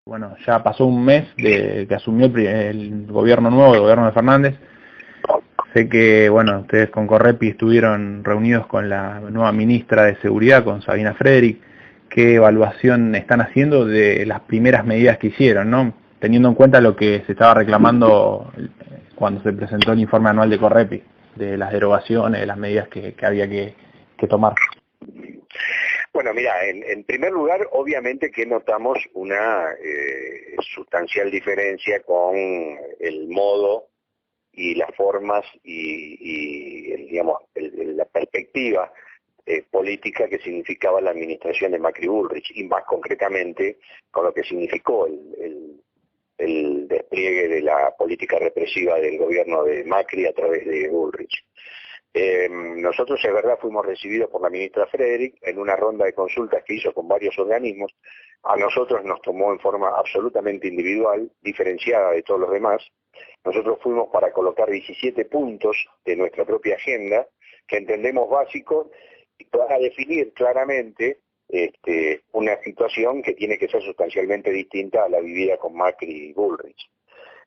bueno, ya pasó un mes de que asumió el gobierno nuevo, el gobierno de Fernández. Sé que, bueno, ustedes con Correpi estuvieron reunidos con la nueva ministra de Seguridad, con Sabina Frederick. ¿Qué evaluación están haciendo de las primeras medidas que hicieron, ¿no? Teniendo en cuenta lo que se estaba reclamando cuando se presentó el informe anual de Correpi, de las derogaciones, de las medidas que había que tomar. Bueno, mira, en primer lugar, obviamente que notamos una sustancial diferencia con el modo y las formas digamos, la perspectiva política que significaba la administración de Macri Bullrich, y más concretamente con lo que significó el despliegue de la política represiva del gobierno de Macri a través de Bullrich. Nosotros, es verdad, fuimos recibidos por la ministra Frederick en una ronda de consultas que hizo con varios organismos. A nosotros nos tomó en forma absolutamente individual, diferenciada de todos los demás. Nosotros fuimos para colocar 17 puntos de nuestra propia agenda, que entendemos básicos, y para definir claramente una situación que tiene que ser sustancialmente distinta a la vivida con Macri y Bullrich.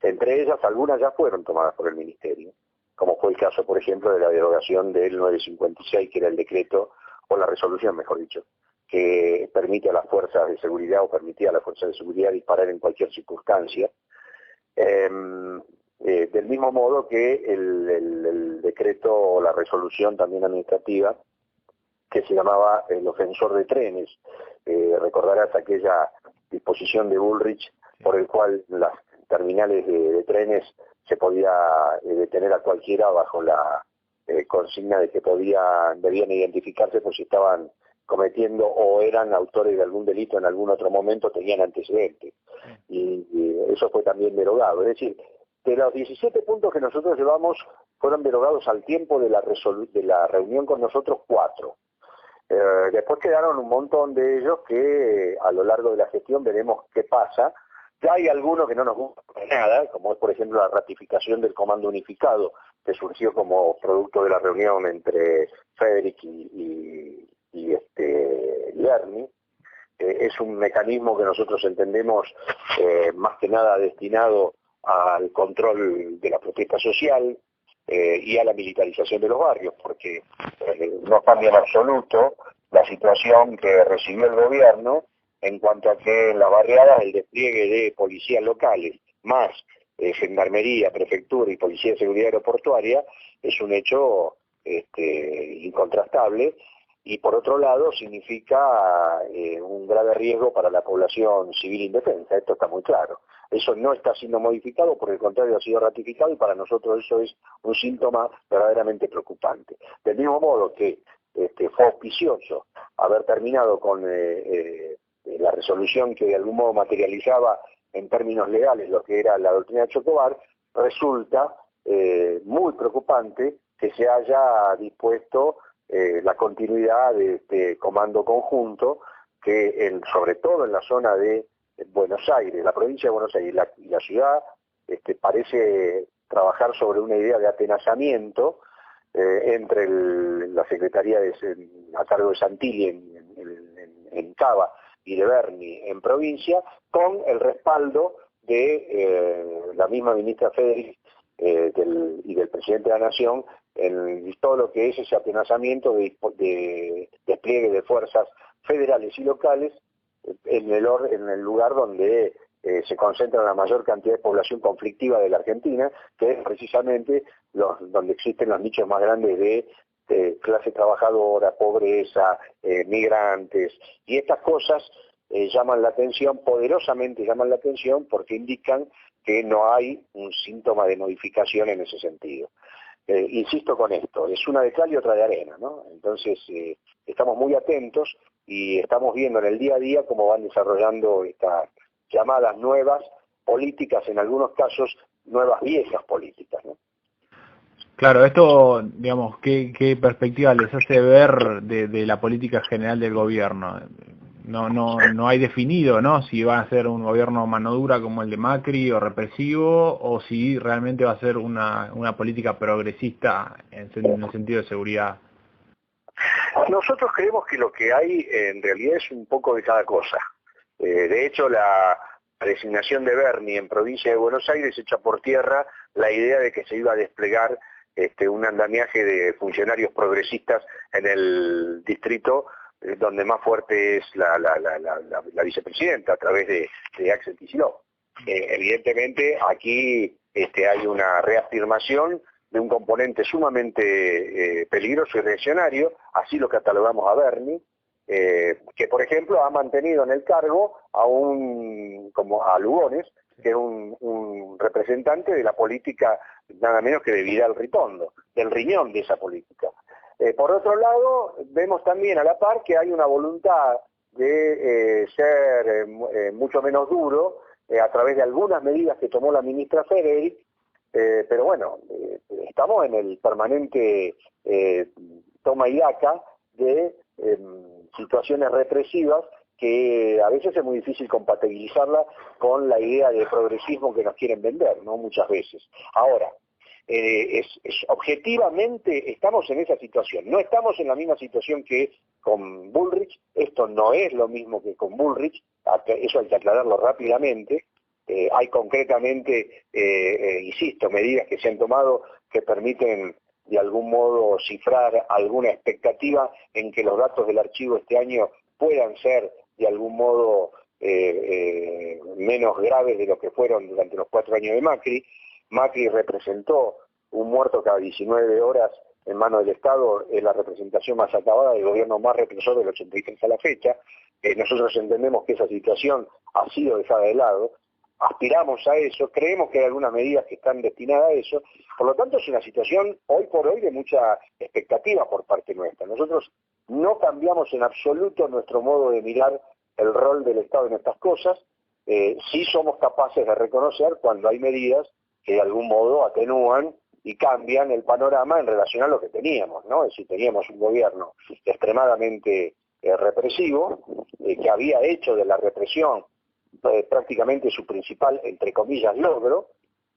Entre ellas, algunas ya fueron tomadas por el Ministerio, como fue el caso, por ejemplo, de la derogación del 956, que era el decreto, o la resolución, mejor dicho, que permite a las fuerzas de seguridad, o permitía a las fuerzas de seguridad disparar en cualquier circunstancia. Del mismo modo que el decreto o la resolución también administrativa, que se llamaba el ofensor de trenes. Recordarás aquella disposición de Bullrich por el cual las terminales de trenes se podía detener a cualquiera bajo la consigna de que debían identificarse por si estaban cometiendo o eran autores de algún delito en algún otro momento, tenían antecedentes. Y eso fue también derogado. Es decir, de los 17 puntos que nosotros llevamos, fueron derogados al tiempo de la reunión con nosotros 4. Después quedaron un montón de ellos que a lo largo de la gestión veremos qué pasa. Ya hay algunos que no nos gustan nada, como es por ejemplo la ratificación del Comando Unificado, que surgió como producto de la reunión entre Frederick y Bernie. Es un mecanismo que nosotros entendemos más que nada destinado al control de la protesta social y a la militarización de los barrios, porque no cambia en absoluto la situación que recibió el gobierno en cuanto a que en las barriadas el despliegue de policías locales, más gendarmería, prefectura y policía de seguridad aeroportuaria, es un hecho incontrastable, y por otro lado significa un grave riesgo para la población civil indefensa. Esto está muy claro. Eso no está siendo modificado, por el contrario ha sido ratificado, y para nosotros eso es un síntoma verdaderamente preocupante. Del mismo modo que fue auspicioso haber terminado con la resolución que de algún modo materializaba en términos legales lo que era la doctrina de Chocobar, resulta muy preocupante que se haya dispuesto la continuidad de este comando conjunto que sobre todo en la zona de Buenos Aires, la provincia de Buenos Aires y la ciudad parece trabajar sobre una idea de atenazamiento entre la Secretaría a cargo de Santilli en Cava y de Berni en provincia, con el respaldo de la misma ministra Federic y del presidente de la Nación en todo lo que es ese atenazamiento de despliegue de fuerzas federales y locales en el lugar donde se concentra la mayor cantidad de población conflictiva de la Argentina, que es precisamente donde existen los nichos más grandes de clase trabajadora, pobreza, migrantes, y estas cosas llaman la atención, poderosamente llaman la atención, porque indican que no hay un síntoma de modificación en ese sentido. Insisto con esto, es una de cal y otra de arena, ¿no? Entonces estamos muy atentos y estamos viendo en el día a día cómo van desarrollando estas llamadas nuevas políticas, en algunos casos nuevas viejas políticas, ¿no? Claro, esto, digamos, ¿qué perspectiva les hace ver de la política general del gobierno? No hay definido, ¿no? Si va a ser un gobierno mano dura como el de Macri o represivo, o si realmente va a ser una política progresista en el sentido de seguridad. Nosotros creemos que lo que hay en realidad es un poco de cada cosa. De hecho, la la designación de Berni en provincia de Buenos Aires echa por tierra la idea de que se iba a desplegar un andamiaje de funcionarios progresistas en el distrito donde más fuerte es la vicepresidenta a través de Axel Kicillof. Evidentemente aquí hay una reafirmación de un componente sumamente peligroso y reaccionario, así lo catalogamos a Berni, que por ejemplo ha mantenido en el cargo a Lugones, que es un representante de la política nada menos que de Vidal Ritondo, del riñón de esa política. Por otro lado, vemos también a la par que hay una voluntad de ser mucho menos duro a través de algunas medidas que tomó la ministra Federic, pero bueno, estamos en el permanente toma y daca de situaciones represivas que a veces es muy difícil compatibilizarla con la idea de progresismo que nos quieren vender, ¿no? Muchas veces. Ahora, objetivamente estamos en esa situación. No estamos en la misma situación que con Bullrich. Esto no es lo mismo que con Bullrich. Eso hay que aclararlo rápidamente. Hay concretamente, insisto, medidas que se han tomado que permiten de algún modo cifrar alguna expectativa en que los datos del archivo este año puedan ser de algún modo menos graves de lo que fueron durante los 4 años de Macri. Macri representó un muerto cada 19 horas en manos del Estado, es la representación más acabada del gobierno más represor del 83 a la fecha. Nosotros entendemos que esa situación ha sido dejada de lado, aspiramos a eso, creemos que hay algunas medidas que están destinadas a eso, por lo tanto es una situación hoy por hoy de mucha expectativa por parte nuestra. Nosotros no cambiamos en absoluto nuestro modo de mirar el rol del Estado en estas cosas, sí somos capaces de reconocer cuando hay medidas que de algún modo atenúan y cambian el panorama en relación a lo que teníamos, ¿no? Es decir, teníamos un gobierno extremadamente represivo, que había hecho de la represión prácticamente su principal, entre comillas, logro,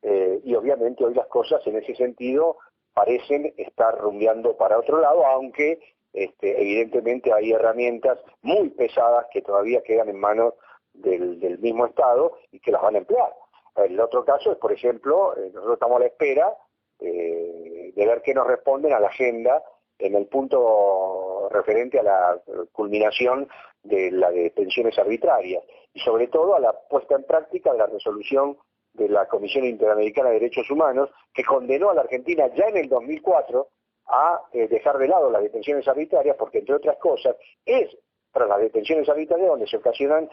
y obviamente hoy las cosas en ese sentido parecen estar rumbeando para otro lado, aunque evidentemente hay herramientas muy pesadas que todavía quedan en manos del mismo Estado y que las van a emplear. El otro caso es, por ejemplo, nosotros estamos a la espera de ver qué nos responden a la agenda en el punto referente a la culminación de las detenciones arbitrarias y sobre todo a la puesta en práctica de la resolución de la Comisión Interamericana de Derechos Humanos que condenó a la Argentina ya en el 2004 a dejar de lado las detenciones arbitrarias porque, entre otras cosas, es tras las detenciones arbitrarias donde se ocasionan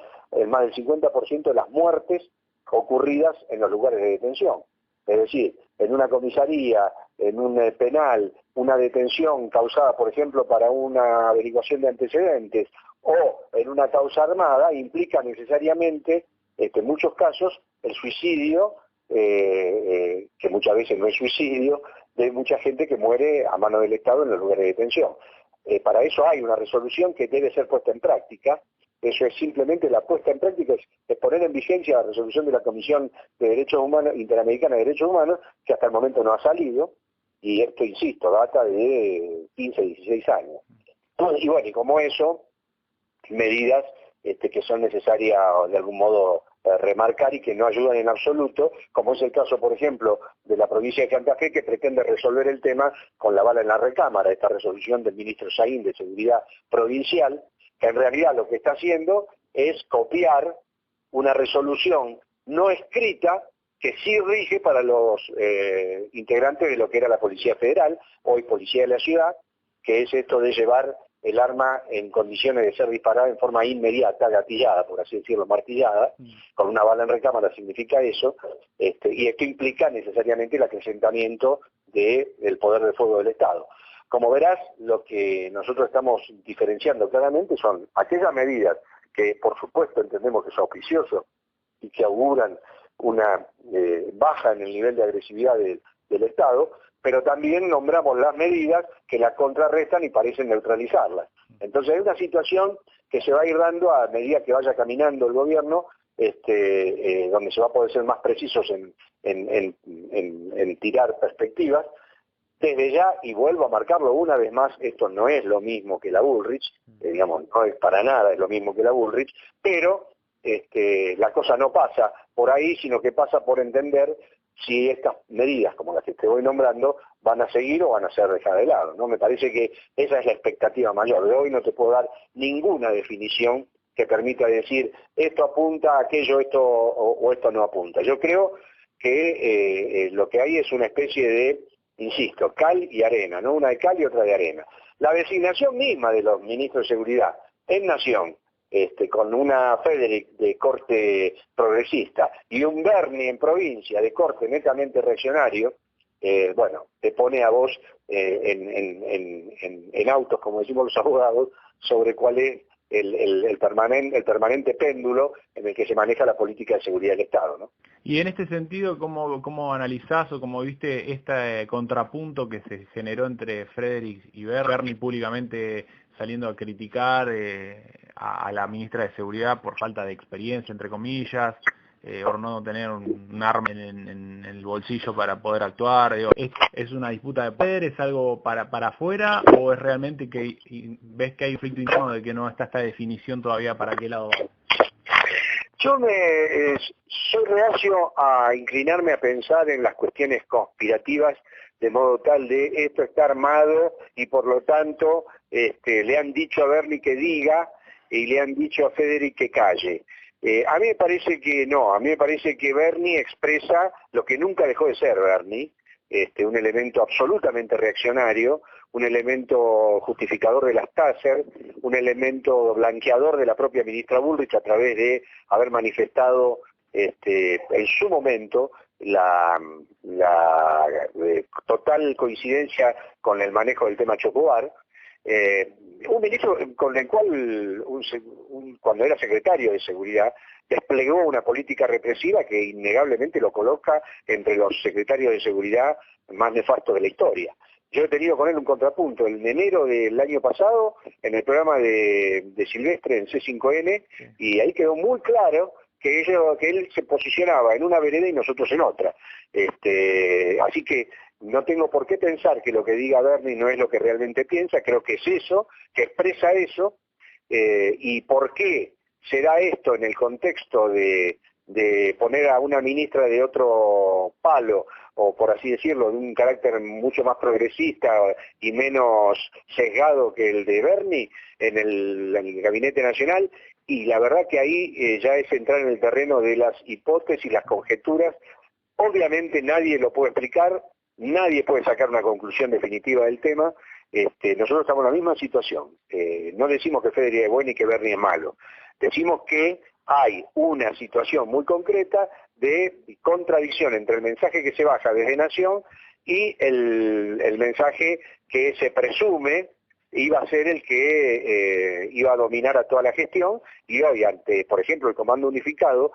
más del 50% de las muertes ocurridas en los lugares de detención. Es decir, en una comisaría, en un penal, una detención causada, por ejemplo, para una averiguación de antecedentes o en una causa armada, implica necesariamente, en muchos casos, el suicidio, que muchas veces no es suicidio, de mucha gente que muere a mano del Estado en los lugares de detención. Para eso hay una resolución que debe ser puesta en práctica. Eso es simplemente la puesta en práctica, es poner en vigencia la resolución de la Comisión de Derechos Humanos, Interamericana de Derechos Humanos, que hasta el momento no ha salido, y esto, insisto, data de 15, 16 años. Y bueno, y como eso, medidas que son necesarias de algún modo remarcar y que no ayudan en absoluto, como es el caso, por ejemplo, de la provincia de Santa Fe, que pretende resolver el tema con la bala en la recámara, esta resolución del ministro Saín de Seguridad Provincial, que en realidad lo que está haciendo es copiar una resolución no escrita que sí rige para los integrantes de lo que era la Policía Federal, hoy Policía de la Ciudad, que es esto de llevar el arma en condiciones de ser disparada en forma inmediata, gatillada, por así decirlo, martillada, con una bala en recámara significa eso, y esto implica necesariamente el acrecentamiento del poder de fuego del Estado. Como verás, lo que nosotros estamos diferenciando claramente son aquellas medidas que por supuesto entendemos que son auspiciosos y que auguran una baja en el nivel de agresividad del Estado, pero también nombramos las medidas que la contrarrestan y parecen neutralizarlas. Entonces hay una situación que se va a ir dando a medida que vaya caminando el gobierno, donde se va a poder ser más precisos en tirar perspectivas. Desde ya, y vuelvo a marcarlo una vez más, esto no es lo mismo que la Bullrich, digamos, no es para nada es lo mismo que la Bullrich, pero la cosa no pasa por ahí, sino que pasa por entender si estas medidas, como las que te voy nombrando, van a seguir o van a ser dejadas de lado, ¿no? Me parece que esa es la expectativa mayor. De hoy no te puedo dar ninguna definición que permita decir esto apunta a aquello, esto o esto no apunta. Yo creo que lo que hay es una especie de, insisto, cal y arena, ¿no? Una de cal y otra de arena. La designación misma de los ministros de seguridad en Nación, con una Federic de corte progresista y un Berni en provincia de corte netamente reaccionario, bueno, te pone a vos en autos, como decimos los abogados, sobre cuál es el permanente péndulo en el que se maneja la política de seguridad del Estado, ¿no? Y en este sentido, ¿cómo analizás o cómo viste este contrapunto que se generó entre Frederick y Berni públicamente saliendo a criticar a la ministra de Seguridad por falta de experiencia, entre comillas, por no tener un arma en el bolsillo para poder actuar? Digo, ¿es una disputa de poder, es algo para afuera, o es realmente que ves que hay un conflicto interno de que no está esta definición todavía para qué lado va? Yo soy reacio a inclinarme a pensar en las cuestiones conspirativas, de modo tal de esto está armado y por lo tanto le han dicho a Berni que diga y le han dicho a Federic que calle. A mí me parece que no, a mí me parece que Berni expresa lo que nunca dejó de ser Berni, un elemento absolutamente reaccionario, un elemento justificador de las Taser, un elemento blanqueador de la propia ministra Bullrich a través de haber manifestado en su momento la total coincidencia con el manejo del tema Chocobar, un ministro con el cual, cuando era secretario de Seguridad, desplegó una política represiva que innegablemente lo coloca entre los secretarios de Seguridad más nefastos de la historia. Yo he tenido con él un contrapunto en enero del año pasado en el programa de Silvestre en C5N, y ahí quedó muy claro que él se posicionaba en una vereda y nosotros en otra. Así que no tengo por qué pensar que lo que diga Berni no es lo que realmente piensa, creo que es eso, que expresa eso, y por qué se da esto en el contexto de poner a una ministra de otro palo, o por así decirlo, de un carácter mucho más progresista y menos sesgado que el de Berni en el Gabinete Nacional, y la verdad que ahí ya es entrar en el terreno de las hipótesis, las conjeturas. Obviamente nadie lo puede explicar, nadie puede sacar una conclusión definitiva del tema. Nosotros estamos en la misma situación. No decimos que Federic es bueno y que Berni es malo. Decimos que hay una situación muy concreta de contradicción entre el mensaje que se baja desde Nación y el mensaje que se presume iba a ser el que iba a dominar a toda la gestión, y hoy ante, por ejemplo, el Comando Unificado,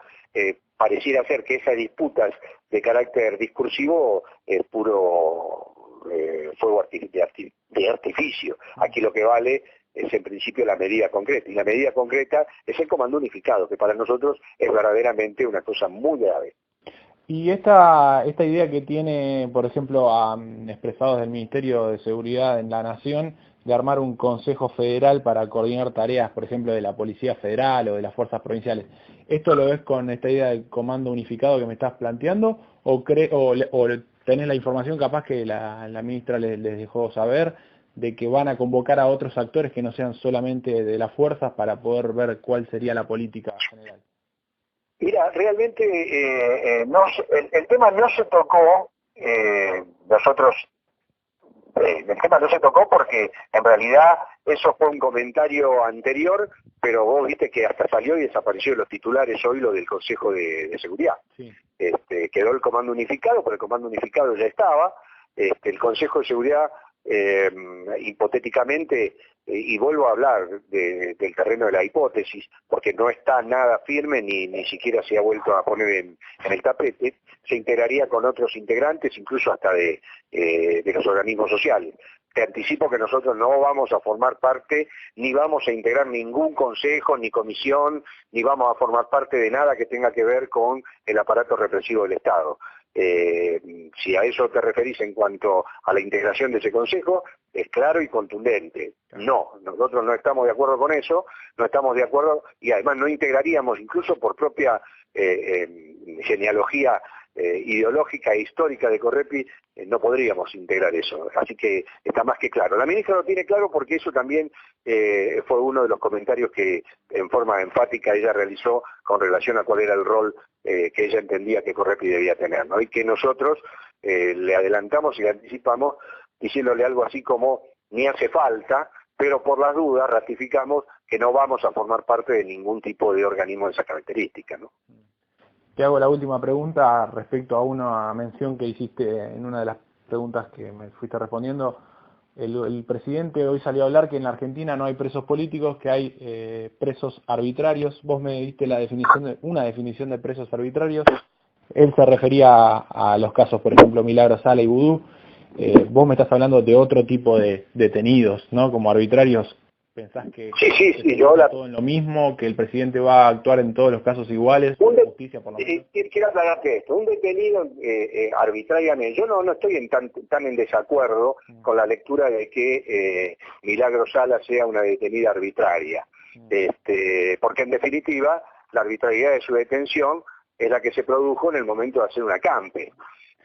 pareciera ser que esas disputas de carácter discursivo es puro fuego de artificio. Aquí lo que vale es en principio la medida concreta, y la medida concreta es el Comando Unificado, que para nosotros es verdaderamente una cosa muy grave. Y esta idea que tiene, por ejemplo, expresados del Ministerio de Seguridad en la Nación, de armar un Consejo Federal para coordinar tareas, por ejemplo, de la Policía Federal o de las fuerzas provinciales, ¿esto lo ves con esta idea del comando unificado que me estás planteando? ¿O tenés la información capaz que la ministra les dejó saber de que van a convocar a otros actores que no sean solamente de las fuerzas para poder ver cuál sería la política general? Mira, realmente el tema no se tocó, el tema no se tocó porque en realidad eso fue un comentario anterior, pero vos viste que hasta salió y desapareció de los titulares hoy lo del Consejo de Seguridad. Sí. Quedó el Comando Unificado, pero el Comando Unificado ya estaba, el Consejo de Seguridad hipotéticamente, y vuelvo a hablar del terreno de la hipótesis, porque no está nada firme ni siquiera se ha vuelto a poner en el tapete, se integraría con otros integrantes, incluso hasta de los organismos sociales. Te anticipo que nosotros no vamos a formar parte, ni vamos a integrar ningún consejo, ni comisión, ni vamos a formar parte de nada que tenga que ver con el aparato represivo del Estado. Si a eso te referís en cuanto a la integración de ese consejo, es claro y contundente. No, nosotros no estamos de acuerdo con eso, no estamos de acuerdo y además no integraríamos, incluso por propia genealogía ideológica e histórica de Correpi, no podríamos integrar eso. Así que está más que claro. La ministra lo tiene claro porque eso también fue uno de los comentarios que en forma enfática ella realizó con relación a cuál era el rol que ella entendía que Correpi debía tener, ¿no? Y que nosotros le adelantamos y le anticipamos diciéndole algo así como ni hace falta, pero por las dudas ratificamos que no vamos a formar parte de ningún tipo de organismo de esa característica, ¿no? Te hago la última pregunta respecto a una mención que hiciste en una de las preguntas que me fuiste respondiendo. El presidente hoy salió a hablar que en la Argentina no hay presos políticos, que hay presos arbitrarios. Vos me diste una definición de presos arbitrarios. Él se refería a los casos, por ejemplo, Milagro Sala y Vudú. Vos me estás hablando de otro tipo de detenidos, ¿no? Como arbitrarios. ¿Pensás que Sí, todo en lo mismo, que el presidente va a actuar en todos los casos iguales, justicia por lo menos? Quiero aclararte esto, un detenido arbitrariamente, yo no estoy tan en desacuerdo con la lectura de que Milagro Sala sea una detenida arbitraria, porque en definitiva la arbitrariedad de su detención es la que se produjo en el momento de hacer un acampe.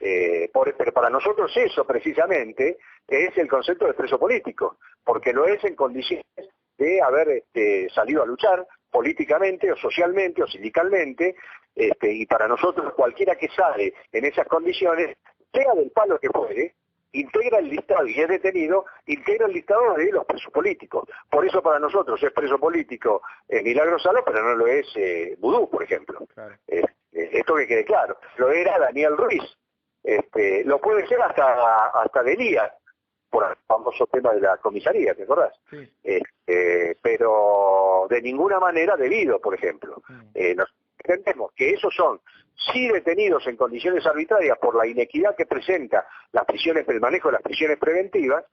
Pero para nosotros eso precisamente es el concepto de preso político, porque lo es en condiciones de haber salido a luchar políticamente o socialmente o sindicalmente, y para nosotros cualquiera que sale en esas condiciones, sea del palo que fuere, integra el listado y es detenido, integra el listado de los presos políticos. Por eso para nosotros es preso político Milagro Sala, pero no lo es Vudú, por ejemplo. Claro. Esto que quede claro. Lo era Daniel Ruiz. Lo puede ser hasta Delía, por el famoso tema de la comisaría, ¿te acordás? Sí. Pero de ninguna manera debido, por ejemplo. Nos entendemos que esos son sí detenidos en condiciones arbitrarias por la inequidad que presenta el manejo de las prisiones preventivas,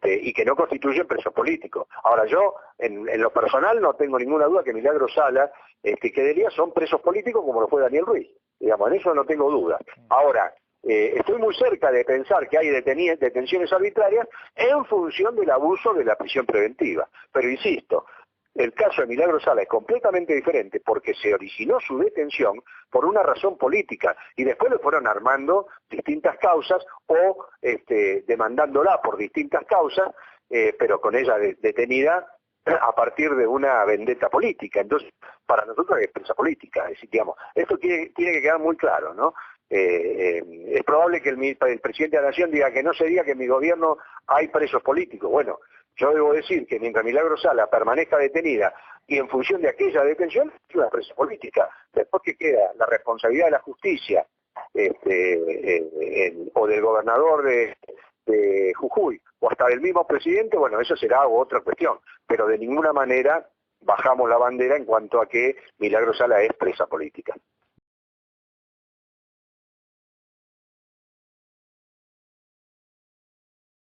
y que no constituyen presos políticos. Ahora yo, en lo personal, no tengo ninguna duda que Milagro Sala, que Delía son presos políticos como lo fue Daniel Ruiz. Digamos, en eso no tengo duda. Ahora, estoy muy cerca de pensar que hay detenciones arbitrarias en función del abuso de la prisión preventiva. Pero insisto, el caso de Milagro Sala es completamente diferente porque se originó su detención por una razón política y después le fueron armando distintas causas o demandándola por distintas causas, pero con ella detenida a partir de una vendetta política. Entonces, para nosotros es presa política. Es decir, digamos, esto tiene que quedar muy claro, ¿no? Es probable que el presidente de la Nación diga que no se diga que en mi gobierno hay presos políticos. Bueno, yo debo decir que mientras Milagro Sala permanezca detenida y en función de aquella detención, es una presa política. Después que queda la responsabilidad de la justicia o del gobernador de Jujuy o hasta del mismo presidente, bueno, eso será otra cuestión, pero de ninguna manera bajamos la bandera en cuanto a que Milagro Sala es presa política.